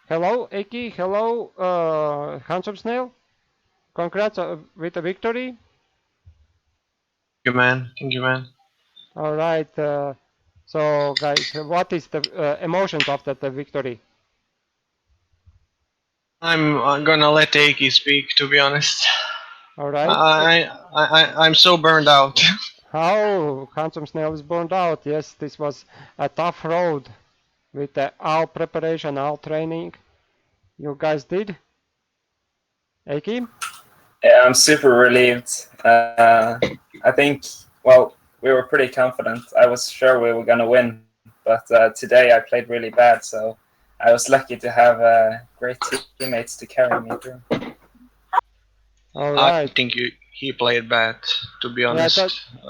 Hello, Eki. Hello, Handsome Snail. Congrats with the victory. Thank you, man. All right. So, guys, what is the emotions after the victory? I'm gonna let Eiki speak. To be honest, All right. I'm so burned out. How Handsome Snail is burned out. Yes, this was a tough road with all preparation, all training you guys did. Eki? Yeah, I'm super relieved. I think, well, we were pretty confident. I was sure we were going to win, but today I played really bad, so I was lucky to have great teammates to carry me through. All I right. think he played bad. To be Yeah, honest.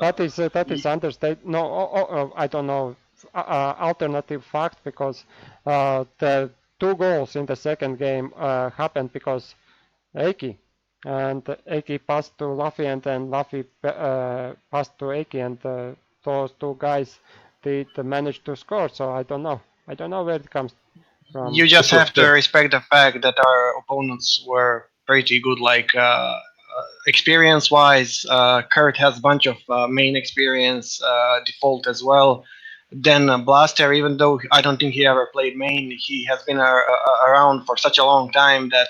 that is understated. No, I don't know alternative fact because the two goals in the second game happened because Eiki and Eiki passed to Luffy and then Luffy passed to Eiki and those two guys did manage to score. So I don't know. I don't know where it comes from. You just have to respect the fact that our opponents were pretty good. Like experience-wise, Kurt has a bunch of main experience, default as well. Then Blaster, even though I don't think he ever played main, he has been around for such a long time that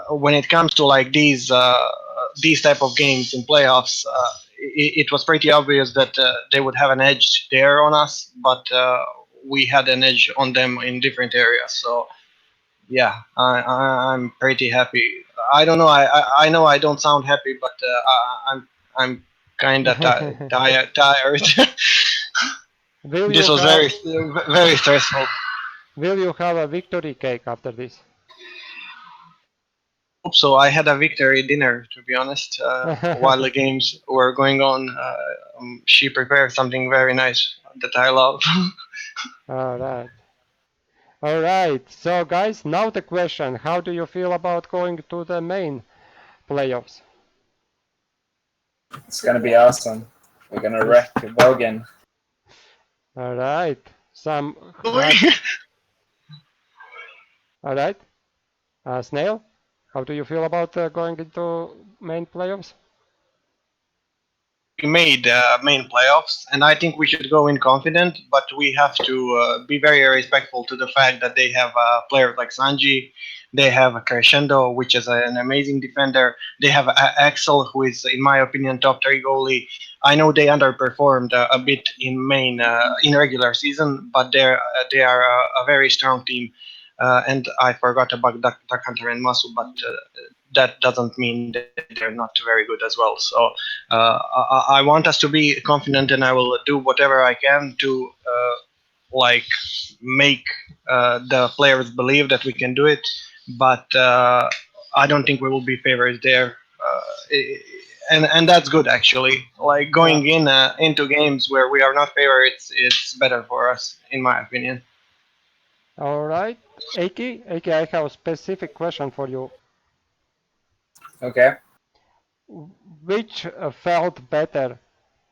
when it comes to like these type of games in playoffs, it was pretty obvious that they would have an edge there on us, but we had an edge on them in different areas. So yeah, I'm pretty happy. I don't know. I know I don't sound happy, but I'm kind of tired. Will This you was have very stressful. will you have a victory cake after this? Hope so. I had a victory dinner, to be honest, while the games were going on. She prepared something very nice that I love. All right. All right. So, guys, now the question: how do you feel about going to the main playoffs? It's going to be awesome. We're going to Yes. wreck Bogan. All right. Some Really? hard. All right. Snail, how do you feel about going into main playoffs? We made main playoffs, and I think we should go in confident. But we have to be very respectful to the fact that they have players like Sanji, they have a Crescendo, which is an amazing defender. They have Axel, who is, in my opinion, top three goalie. I know they underperformed a bit in main in regular season, but they are a very strong team. And I forgot about Duck Hunter and Masu, but that doesn't mean that they're not very good as well. So I want us to be confident, and I will do whatever I can to like make the players believe that we can do it. But I don't think we will be favorites there. And that's good actually. Like going in into games where we are not favorites, it's better for us, in my opinion. All right. Aki, I have a specific question for you. Okay. Which felt better,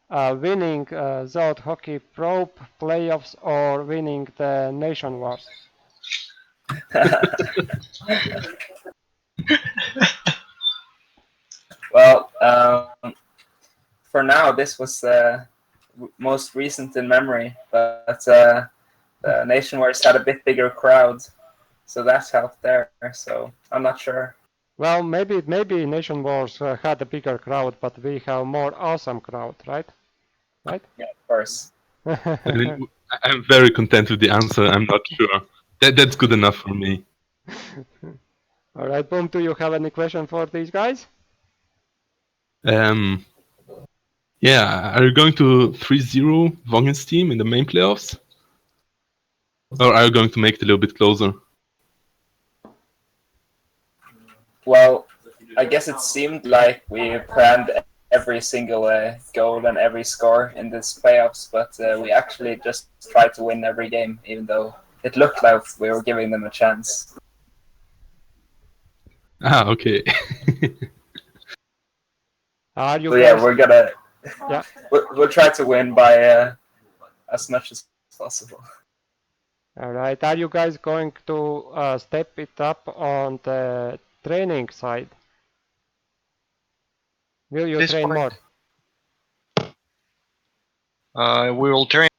winning Zealot Hockey Pro playoffs or winning the Nation Wars? Well, for now, this was the most recent in memory, but the Nation Wars had a bit bigger crowd, so that helped there. So I'm not sure. Well, maybe Nation Wars had a bigger crowd, but we have more awesome crowd, right? Right? Yeah, of course. I mean, I'm very content with the answer. I'm not sure. That's good enough for me. All right, Boom, do you have any question for these guys? Yeah, are you going to 3-0 Vongen's team in the main playoffs? Or are you going to make it a little bit closer? Well, I guess it seemed like we planned every single goal and every score in this playoffs, but we actually just tried to win every game, even though it looked like we were giving them a chance. Ah, okay. Are you So yeah, guys? we're gonna Yeah. we'll try to win by as much as possible. All right. Are you guys going to step it up on the training side? Will you At this train point, more? we will train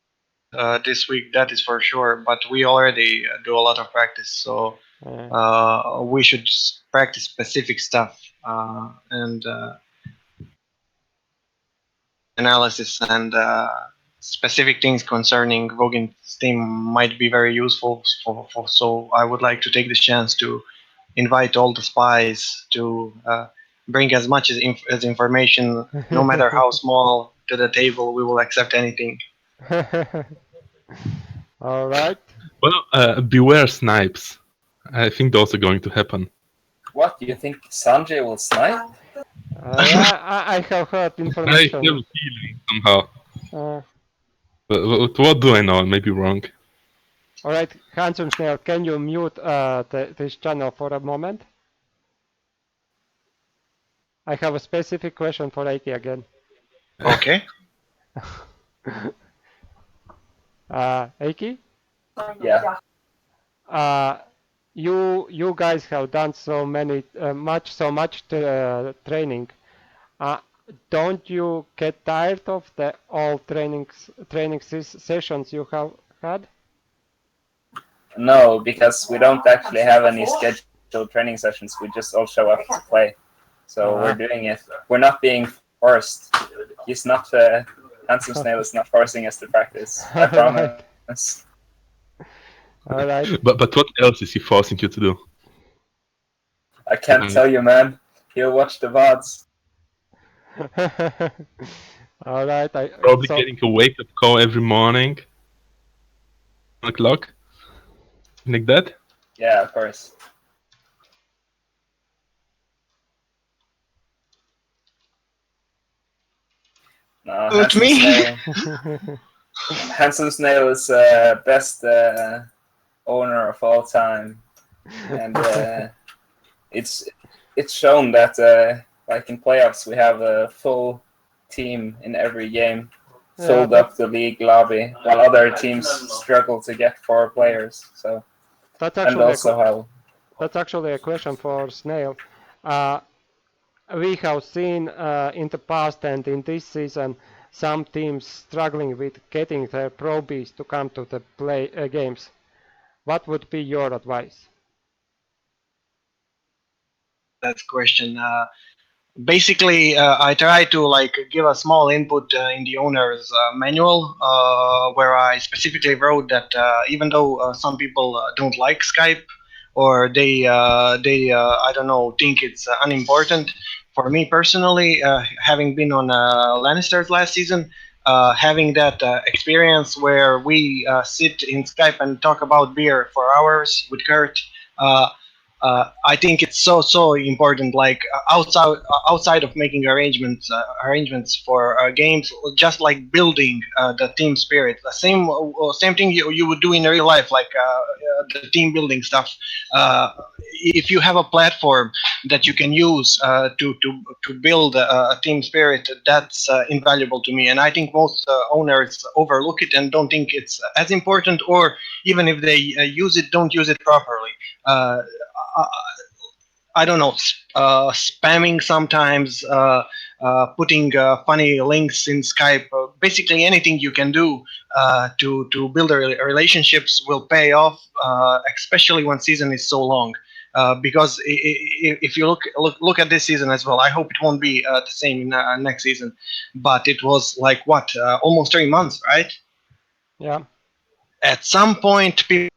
this week, that is for sure. But we already do a lot of practice, so we should practice specific stuff and analysis and specific things concerning Vogin's team might be very useful. So I would like to take this chance to invite all the spies to bring as much as information, no matter how small, to the table. We will accept anything. All right. Well, beware snipes. I think those are going to happen. What, do you think Sanjay will snipe? Yeah, I have heard I have a information. feeling somehow. Uh, But what do I know? I may be wrong. all right, Handsome Snail, can you mute this channel for a moment? I have a specific question for Aki again. Okay. Aki? Yeah. You guys have done so much training. Uh, don't you get tired of the all training sessions you have had? No, because we don't actually have any scheduled training sessions. We just all show up to play. So we're doing it. We're not being forced. He's not. Handsome Snail is not forcing us to practice. I promise. All right. But what else is he forcing you to do? I can't tell you, man. He'll watch the VODs. All right. Probably getting a wake-up call every morning. 1 o'clock. Like that? Yeah, of course. No, With me? Handsome Snail is best owner of all time, and it's shown that like in playoffs we have a full team in every game, filled up the league lobby, while other teams struggle to get 4 players. So that's actually a question for Snail. We have seen in the past and in this season some teams struggling with getting their Pro Bs to come to the games. What would be your advice? That's question. Basically, I try to like give a small input in the owner's manual, where I specifically wrote that even though some people don't like Skype, or they I don't know, think it's unimportant. For me personally, having been on Lannisters last season, having that experience where we sit in Skype and talk about beer for hours with Kurt. Uh, I think it's so important. Like outside of making arrangements for games, just like building the team spirit. The same thing you would do in real life, like the team building stuff. If you have a platform that you can use to build a team spirit, that's invaluable to me. And I think most owners overlook it and don't think it's as important, or even if they use it, don't use it properly. Uh, uh, I don't know, spamming sometimes, putting funny links in Skype. Basically, anything you can do to build relationships will pay off, especially when season is so long. Because if you look at this season as well, I hope it won't be the same in next season. But it was like what, almost 3 months, right? Yeah. At some point, people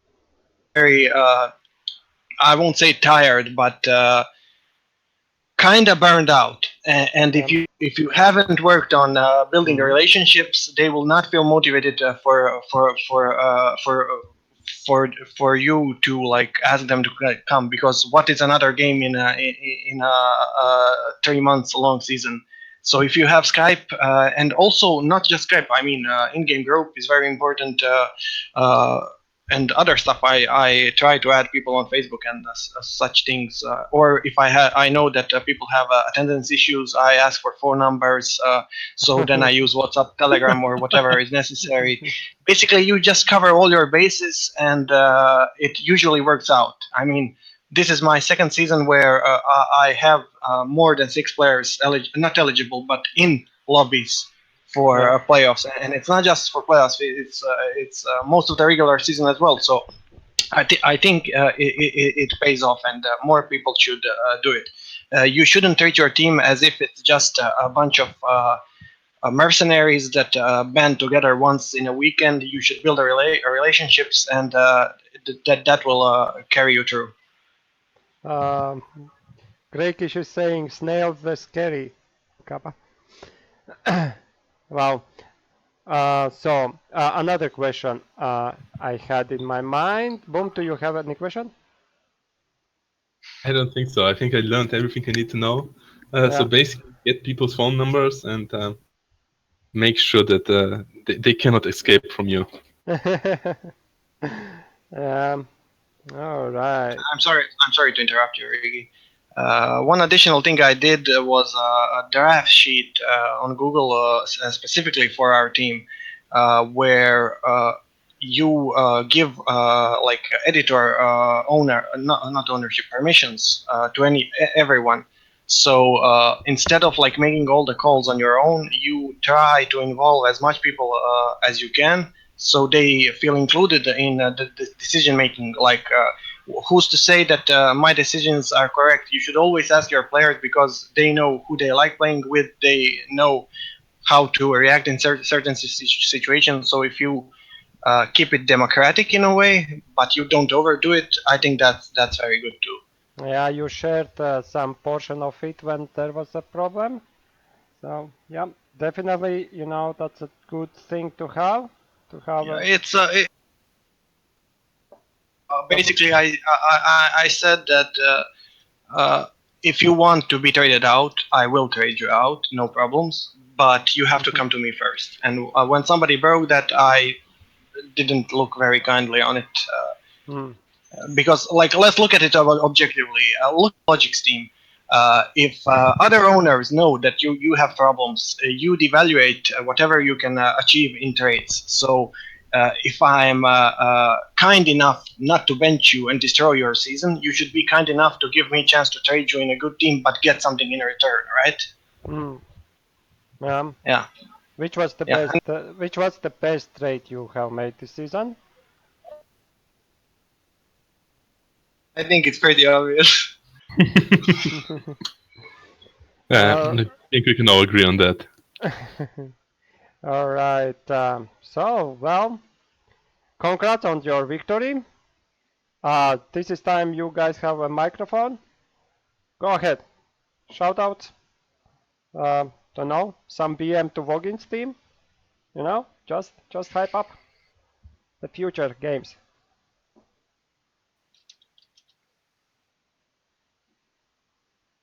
are very I won't say tired, but kind of burned out. And if you haven't worked on building relationships, they will not feel motivated for you to like ask them to come, because what is another game in a 3 months long season? So if you have Skype, and also not just Skype, I mean in-game group is very important. and other stuff. I try to add people on Facebook and such things. Or if I know that people have attendance issues, I ask for phone numbers. So then I use WhatsApp, Telegram, or whatever is necessary. Basically, you just cover all your bases, and it usually works out. I mean, this is my second season where I have more than 6 players not eligible, but in lobbies for playoffs, and it's not just for playoffs. It's most of the regular season as well. So I think it pays off, and more people should do it. You shouldn't treat your team as if it's just a bunch of mercenaries that band together once in a weekend. You should build relationships, and that will carry you through. Grekish is saying snails the scary. Kappa. Well, so another question I had in my mind. Boom, do you have any question? I don't think so. I think I learned everything I need to know. Yeah. So basically, get people's phone numbers and make sure that they cannot escape from you. All right. I'm sorry to interrupt you, Rigi. One additional thing I did was a draft sheet on Google specifically for our team, where you give like editor owner not ownership permissions to everyone. So instead of like making all the calls on your own, you try to involve as much people as you can, so they feel included in the decision making. Like who's to say that my decisions are correct? You should always ask your players, because they know who they like playing with. They know how to react in certain situations. So if you keep it democratic in a way, but you don't overdo it, I think that's very good too. Yeah, you shared some portion of it when there was a problem. So yeah, definitely, you know, that's a good thing to have. To have Yeah, a, it's basically I said that if you want to be traded out, I will trade you out, no problems. But you have to come to me first. And when somebody broke that, I didn't look very kindly on it. Because, like, let's look at it objectively. Look at Logic's team. If other owners know that you have problems, you devaluate whatever you can achieve in trades. So if I'm kind enough not to bench you and destroy your season, you should be kind enough to give me a chance to trade you in a good team, but get something in return, right? Yeah. Which was the Yeah. best? Which was the best trade you have made this season? I think it's pretty obvious. I think we can all agree on that. All right. So, well, congrats on your victory. This is time you guys have a microphone. Go ahead. Shout out. Don't know, some BM to Vogin's team. You know, just hype up the future games.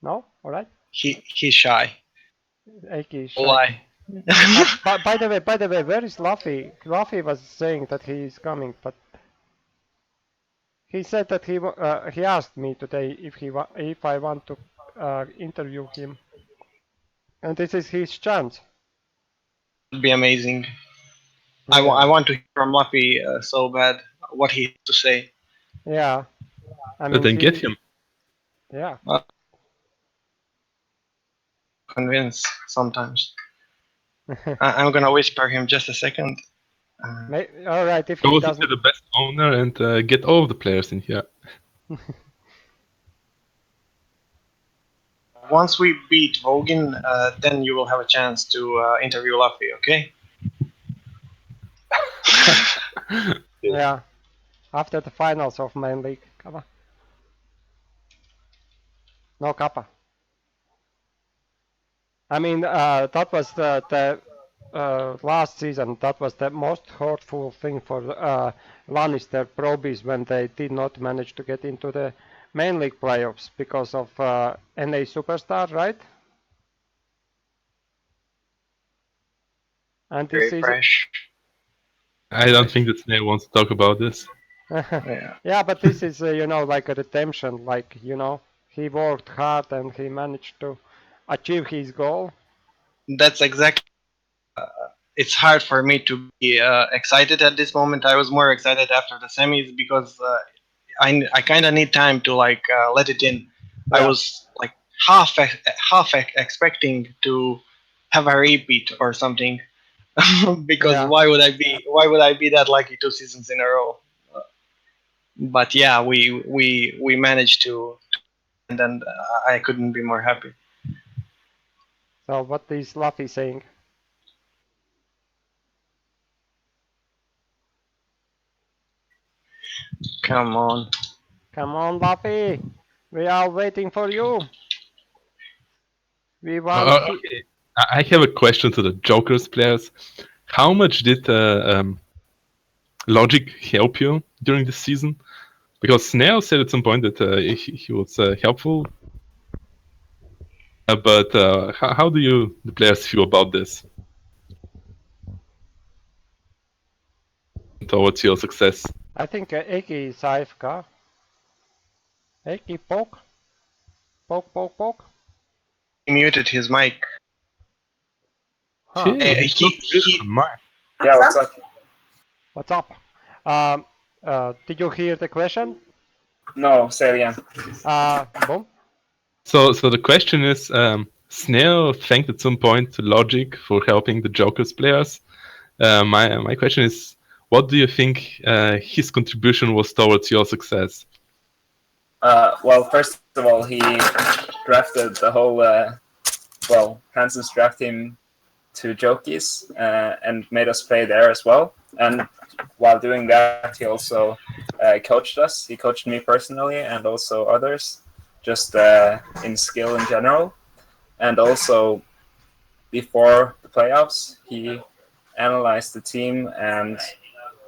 No? All right. He's shy. Aki is shy. Why? By the way, where is Luffy? Luffy was saying that he is coming, but he said that he asked me today if I want to interview him, and this is his chance. Would be amazing. Yeah. I want to hear from Luffy so bad what he has to say. Yeah. I mean, But then get him. Yeah. Convince sometimes. I'm gonna whisper him just a second. All right, if Go he to doesn't. the best owner and get all of the players in here. Once we beat Vogin, then you will have a chance to interview Luffy, okay? Yeah. After the finals of main league. Kappa. No Kappa. I mean, that was the last season. That was the most hurtful thing for Lannister probies when they did not manage to get into the main league playoffs because of NA Superstar, right? And this Very season. fresh. I don't think that Snare wants to talk about this. Yeah. Yeah, but this is, like a redemption. Like, he worked hard and he managed to achieve his goal. That's exactly. It's hard for me to be excited at this moment. I was more excited after the semis because I kind of need time to like let it in. I Yeah. was like half expecting to have a repeat or something because Yeah. why would I be that lucky 2 seasons in a row? But yeah, we managed to, and then I couldn't be more happy. So what is Luffy saying? Come on. Come on, Luffy. We are waiting for you. We want to. Okay. I have a question to the Jokers players. How much did Logic help you during the season? Because Snail said at some point that he was helpful. But how do the players feel about this towards your success? I think Eki is AFK. Eki, poke. Poke, poke, poke. He muted his mic. Huh. Hey, he's not good He on the mic. Yeah, what's up? What's up? Um, did you hear the question? No, say it again. Boom. So the question is, Snail thanked at some point to Logic for helping the Jokers players. My question is, what do you think his contribution was towards your success? Well, first of all, he drafted the whole, Hansen's draft team to Jokies and made us play there as well. And while doing that, he also coached us. He coached me personally and also others, just in skill in general. And also, before the playoffs, he analyzed the team and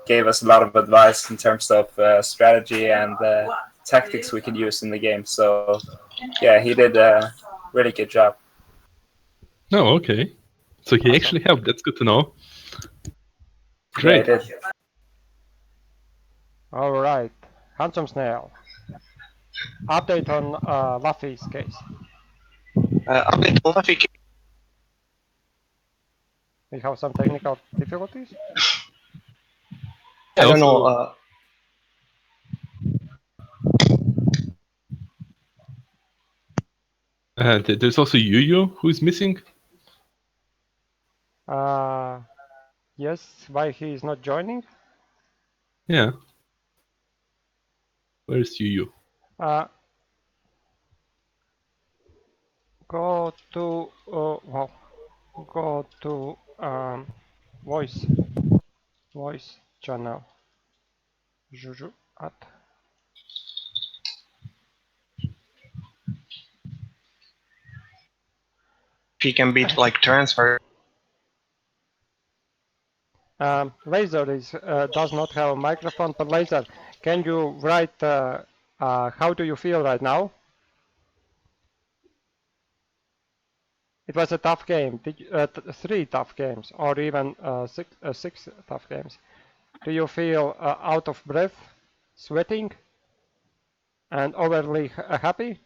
gave us a lot of advice in terms of strategy and tactics we could use in the game. So, yeah, he did a really good job. No, okay. So he actually helped. That's good to know. Great. Yeah, he did. All right. Handsome Snail. Update on Luffy's case. update on Luffy. We have some technical difficulties. I don't know. Also, there's also Yu who is missing. Yes, why he is not joining? Yeah. Where's Yu? Uh, go to go to voice channel. Juju at. He can beat like transfer. Laser is does not have a microphone, but Laser, can you write how do you feel right now? It was a tough game. Three tough games, or even six tough games. Do you feel out of breath, sweating, and overly happy?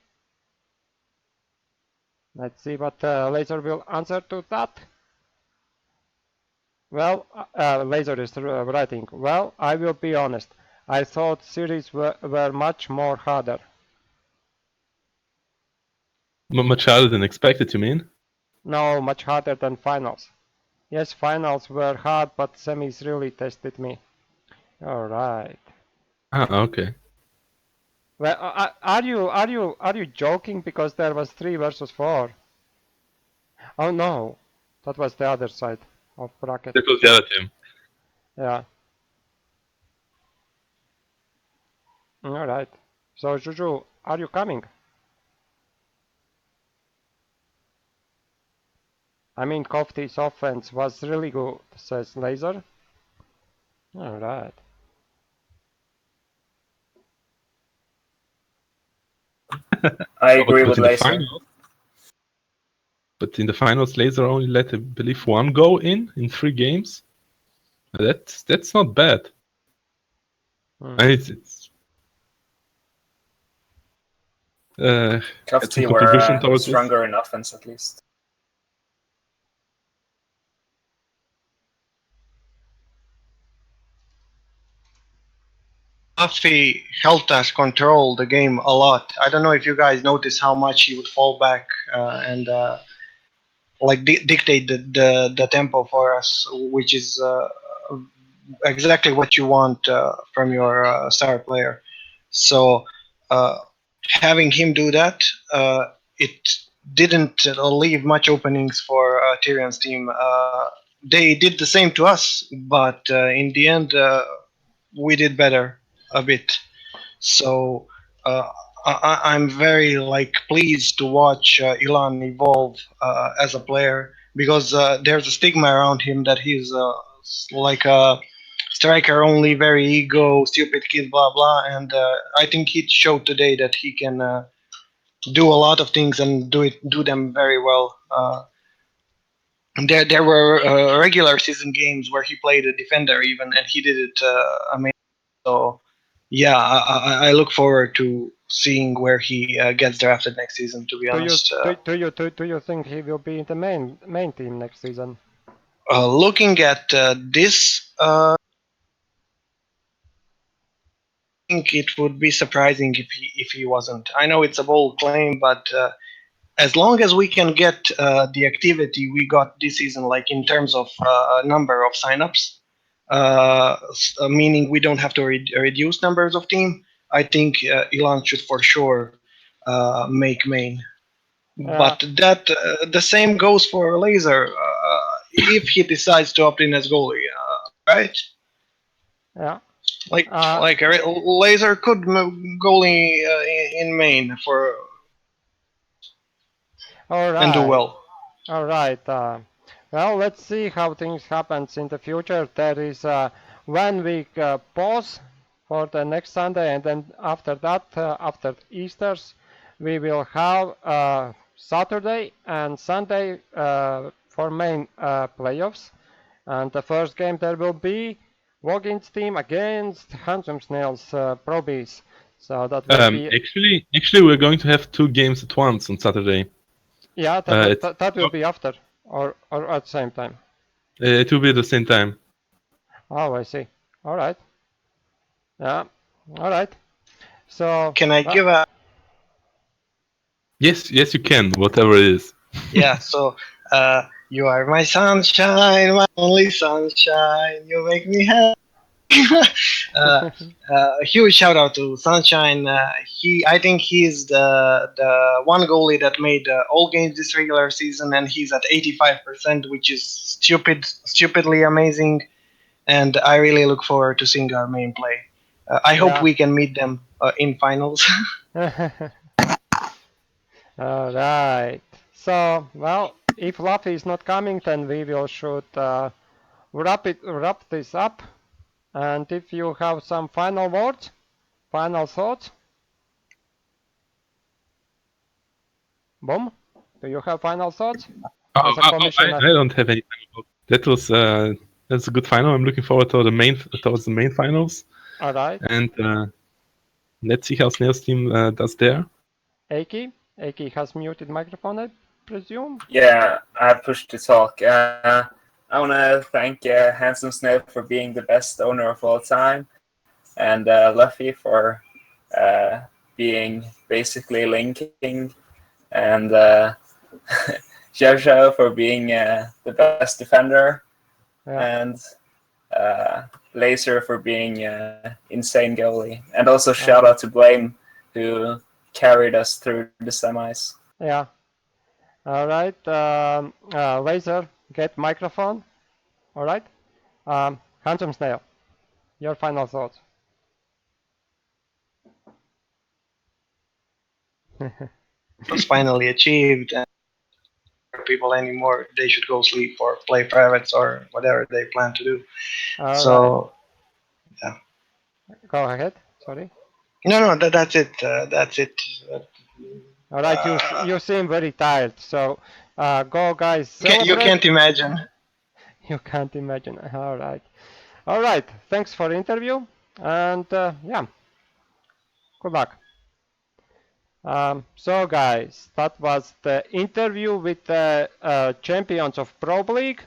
Let's see what Laser will answer to that. Well, Laser is writing. Well, I will be honest. I thought series were much more harder. Much harder than expected, you mean? No, much harder than finals. Yes, finals were hard, but semis really tested me. All right. Ah, okay. Well, are you joking? Because there was 3 versus 4. Oh no, that was the other side of bracket. That was the other team. Yeah. All right. So Juju, are you coming? I mean, Kofti's offense was really good, says Laser. All right. I agree with in the Laser. finals, but in the finals, Laser only let, I believe, 1 goal in 3 games. That's not bad. Mm. And it's had some Kofti contribution were towards this. stronger in offense at least. Buffy helped us control the game a lot. I don't know if you guys noticed how much he would fall back and like dictate the tempo for us, which is exactly what you want from your star player. So having him do that, it didn't leave much openings for Tyrion's team. They did the same to us, but in the end, we did better a bit. So uh, I'm very like pleased to watch Ilan evolve as a player because there's a stigma around him that he's like a striker only, very ego, stupid kid, blah blah. And I think he showed today that he can do a lot of things and do them very well. There were regular season games where he played a defender even, and he did it amazing. So yeah, I look forward to seeing where he gets drafted next season. To be Do you honest, do you think he will be in the main team next season? looking at this, I think it would be surprising if he wasn't. I know it's a bold claim, but as long as we can get the activity we got this season, like in terms of number of signups, meaning we don't have to reduce numbers of team, I think Elon should for sure make main. But that the same goes for Laser if he decides to opt in as goalie, right? Yeah. Like Laser could goalie in main for All and do right. well. All right. Well, let's see how things happens in the future. There is a 1 week pause for the next Sunday, and then after that, after Easter's, we will have Saturday and Sunday for main playoffs. And the first game there will be Wogin's team against Handsome Snail's Pro Bees. So that will be Actually, we're going to have 2 games at once on Saturday. yeah. That will be after or at the same time. It will be at the same time. Oh, I see. All right. Yeah. All right. So Can I give a Yes, you can. Whatever it is. yeah? So you are my sunshine, my only sunshine. You make me happy. A huge shout out to Sunshine. I think he's the one goalie that made all games this regular season, and he's at 85%, which is stupidly amazing. And I really look forward to seeing our main play. I hope Yeah. we can meet them in finals. All right. So, well, if Luffy is not coming, then we will should wrap this up. And if you have some final words, final thoughts, Boom, do you have final thoughts as a I commissioner? don't have any. That was that's a good final. I'm looking forward to towards the main finals, All right. and let's see how Snail's team does there. Aki has muted microphone, I presume. Yeah, I pushed to talk. I want to thank Handsome Snail for being the best owner of all time, and Luffy for being basically linking, and Jojo for being the best defender, and Laser for being insane goalie. And also shout out to Blame, who carried us through the semis. Yeah. All right. Laser, get microphone. All right. Handsome Snail, your final thoughts. Was finally achieved, and people anymore. They should go sleep or play privates or whatever they plan to do. All So, right. Yeah. Go ahead. Sorry. No, that's it. That's it. All right. You seem very tired. So go, guys. Celebrate. You can't imagine. You can't imagine. All right. All right. Thanks for the interview. And yeah, good luck. So guys, that was the interview with the champions of Pro League.